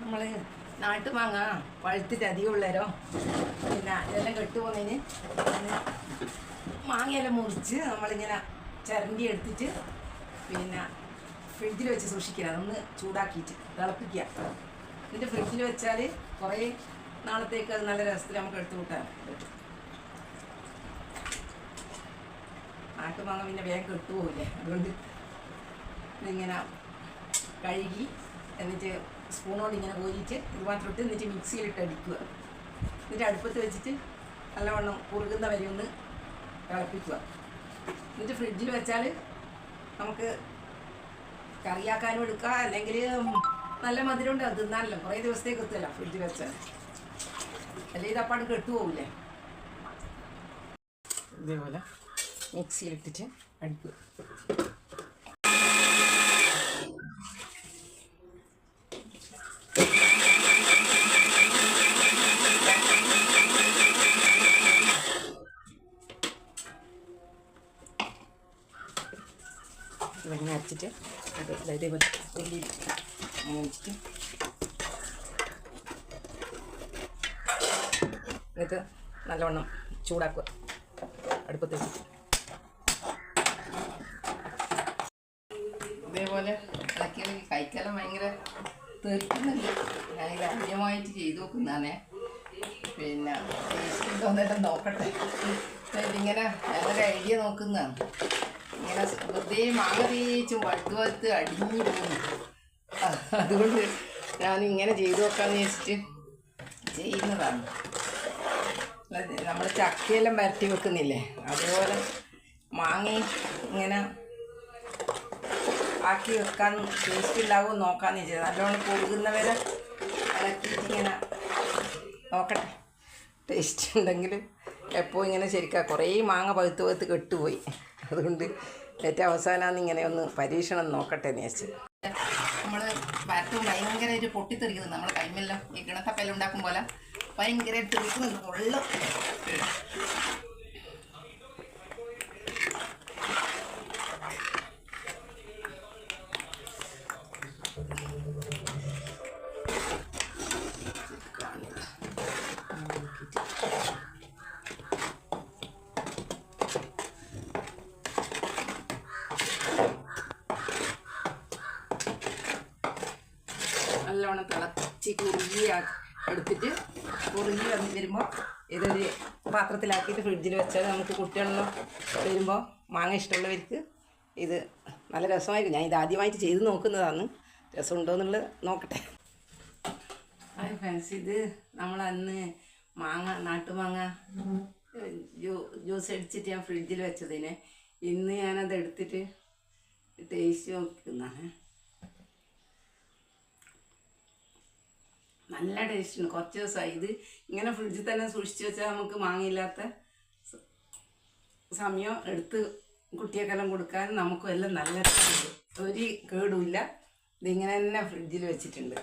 നമ്മൾ നാട്ടുമാങ്ങ പഴുത്തിട്ട് അധികമുള്ളവരോ പിന്നെ ഇതെല്ലാം കെട്ടുപോകുന്നതിന് മാങ്ങയെല്ലാം മുറിച്ച് നമ്മളിങ്ങനെ ചിരണ്ടി എടുത്തിട്ട് പിന്നെ ഫ്രിഡ്ജിൽ വെച്ച് സൂക്ഷിക്കുക. അതൊന്ന് ചൂടാക്കിയിട്ട് തിളപ്പിക്കുക. എന്നിട്ട് ഫ്രിഡ്ജിൽ വെച്ചാൽ കുറേ നാളത്തേക്ക് അത് നല്ല രസത്തിൽ നമുക്ക് എടുത്തു കൂട്ടാൻ പറ്റും. നാട്ടുമാങ്ങ പിന്നെ വേഗം കെട്ടുപോകില്ലേ, അതുകൊണ്ട് ഇതിങ്ങനെ കഴുകി എന്നിട്ട് സ്പൂണോട് ഇങ്ങനെ കോരിയിട്ട് ഇത് മാത്രം ഇട്ട് എന്നിട്ട് മിക്സിയിലിട്ട് അടിക്കുക. എന്നിട്ട് അടുപ്പത്ത് വെച്ചിട്ട് നല്ലവണ്ണം കുറുകുന്ന വരെ ഒന്ന് തിളപ്പിക്കുക. എന്നിട്ട് ഫ്രിഡ്ജിൽ വെച്ചാൽ നമുക്ക് കറിയാക്കാനും എടുക്കാം, അല്ലെങ്കിൽ നല്ല മധുരം ഉണ്ട് അത് തിന്നാനല്ലോ, കുറേ ദിവസത്തേക്ക് എത്തുമല്ലോ ഫ്രിഡ്ജിൽ വെച്ചാൽ, അല്ലെങ്കിൽ ഇതപ്പാട് കെട്ടുപോകില്ലേ. ഇതേപോലെ മിക്സിയിലിട്ടിട്ട് അടിക്കുക. വെണ്ണ അരച്ചിട്ട് അത് ഇതേപോലെ വലിയ വെച്ചിട്ട് എന്നിട്ട് നല്ലവണ്ണം ചൂടാക്കുക അടുപ്പത്ത് വെച്ചിട്ട്. ഇതേപോലെ ഇളക്കിയിളക്കി കഴിക്കാനും ഭയങ്കര തെറിക്കുന്നുണ്ട്. ഞാനിത് ആദ്യമായിട്ട് ചെയ്ത് നോക്കുന്നതാണേ. പിന്നെ ടേസ്റ്റ് ഉണ്ടോന്നെല്ലാം നോക്കട്ടെ. ഇതിങ്ങനെ ഞാനൊരു ഐഡിയ നോക്കുന്നതാണ്. ഇങ്ങനെ വെറുതെ മാങ്ങ തേച്ചും വഴുത്ത് അടിഞ്ഞു പോകുന്നു. അതുകൊണ്ട് ഞാനിങ്ങനെ ചെയ്തു നോക്കാമെന്ന് വെച്ചിട്ട് ചെയ്യുന്നതാണ്. നമ്മൾ ചക്കയെല്ലാം വരട്ടി വെക്കുന്നില്ലേ, അതുപോലെ മാങ്ങ ഇങ്ങനെ ആക്കി വെക്കാൻ ടേസ്റ്റ് ഉണ്ടാകുമോ നോക്കാമെന്ന് വെച്ചത്. നല്ലോണം കുറുകുന്നവരെ ഇളക്കിയിട്ട് ഇങ്ങനെ നോക്കട്ടെ. ടേസ്റ്റ് ഉണ്ടെങ്കിൽ എപ്പോൾ ഇങ്ങനെ ശരിക്കും കുറേ മാങ്ങ പഴുത്ത് കെട്ടുപോയി, അതുകൊണ്ട് ഏറ്റവും അവസാനമാണ് ഇങ്ങനെ ഒന്ന് പരീക്ഷണം നോക്കട്ടെ എന്ന് വെച്ച്. നമ്മൾ വരട്ടും ഭയങ്കര ഒരു പൊട്ടിത്തെറിക്കുന്നത്, നമ്മൾ കൈമെല്ലാം ഈ കിണത്തപ്പെല്ലാം ഉണ്ടാക്കും പോലെ ഭയങ്കര തെറിക്കുന്നുണ്ട് വെള്ളം. നല്ലോണം തിളച്ച് കുറുകി എടുത്തിട്ട് കുറുകി വന്ന് വരുമ്പോൾ ഇതൊരു പാത്രത്തിലാക്കിയിട്ട് ഫ്രിഡ്ജിൽ വെച്ചാൽ നമുക്ക് കുട്ടികളെല്ലാം വരുമ്പോൾ മാങ്ങ ഇഷ്ടമുള്ളവർക്ക് ഇത് നല്ല രസമായിരിക്കും. ഞാൻ ഇത് ആദ്യമായിട്ട് ചെയ്ത് നോക്കുന്നതാണ്, രസമുണ്ടോ എന്നുള്ളത് നോക്കട്ടെ. ഹായ് ഫ്രണ്ട്സ്, ഇത് നമ്മളന്ന് നാട്ടുമാങ്ങ ജ്യൂസ് അടിച്ചിട്ട് ഞാൻ ഫ്രിഡ്ജിൽ വെച്ചതിന് ഇന്ന് ഞാനത് എടുത്തിട്ട് ടേസ്റ്റ് നോക്കുന്നതാണ്. നല്ല ടേസ്റ്റുണ്ട്. കുറച്ച് ദിവസമായി ഇത് ഇങ്ങനെ ഫ്രിഡ്ജിൽ തന്നെ സൂക്ഷിച്ച് വെച്ചാൽ നമുക്ക് മാങ്ങയില്ലാത്ത സമയം എടുത്ത് കുട്ടികൾക്കെല്ലാം കൊടുക്കാൻ നമുക്കും എല്ലാം നല്ല ഒരു കേടുമില്ല. ഇതിങ്ങനെ തന്നെ ഫ്രിഡ്ജിൽ വെച്ചിട്ടുണ്ട്.